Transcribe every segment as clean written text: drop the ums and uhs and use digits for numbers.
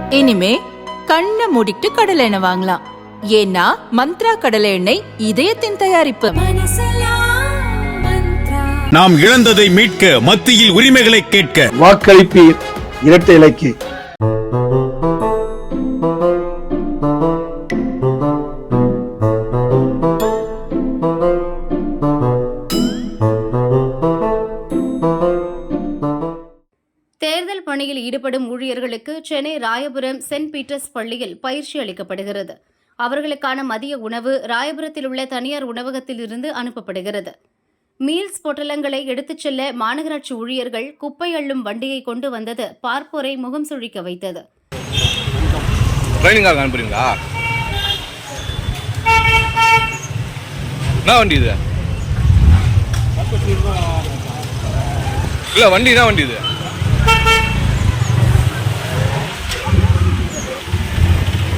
இனிமே கண்ணை மூடிட்டு கடலை எண்ணெய் வாங்கலாம். ஏன்னா மந்த்ரா கடலை எண்ணெய் இதயத்தின் தயாரிப்பு. நாம் இழந்ததை மீட்க, மத்தியில் உரிமைகளை கேட்க வாக்களிப்பீர் இரட்டை இலைக்கு. தேர்தல் பணியில் ஈடுபடும் ஊழியர்களுக்கு சென்னை ராயபுரம் சென்ட் பீட்டர்ஸ் பள்ளியில் பயிற்சி அளிக்கப்படுகிறது. அவர்களுக்கான மதிய உணவு ராயபுரத்தில் உள்ள தனியார் உணவகத்திலிருந்து அனுப்பப்படுகிறது. மீல்ஸ் பொட்டலங்களை எடுத்துச் செல்ல மாநகராட்சி ஊழியர்கள் குப்பை அள்ளும் வண்டியை கொண்டு வந்தது பார்ப்போரை முகம் சுழிக்க வைத்தது.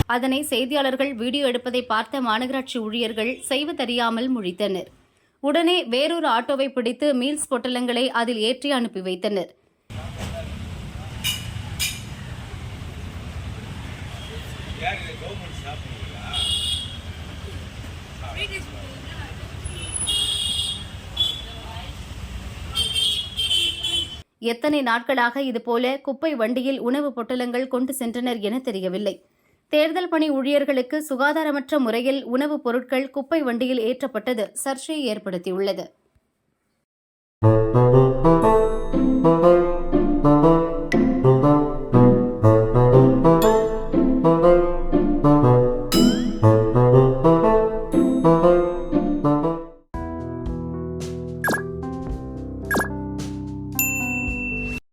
அதனை செய்தியாளர்கள் வீடியோ எடுப்பதை பார்த்த மாநகராட்சி ஊழியர்கள் செய்வதறியாமல் முழித்தனர். உடனே வேறொரு ஆட்டோவை பிடித்து மீல்ஸ் பொட்டலங்களை அதில் ஏற்றி அனுப்பி வைத்தனர். எத்தனை நாட்களாக இதுபோல குப்பை வண்டியில் உணவு பொட்டலங்கள் கொண்டு சென்றனர் என தெரியவில்லை. தேர்தல் பணி ஊழியர்களுக்கு சுகாதாரமற்ற முறையில் உணவுப் பொருட்கள் குப்பை வண்டியில் ஏற்றப்பட்டது சர்ச்சையை ஏற்படுத்தியுள்ளது.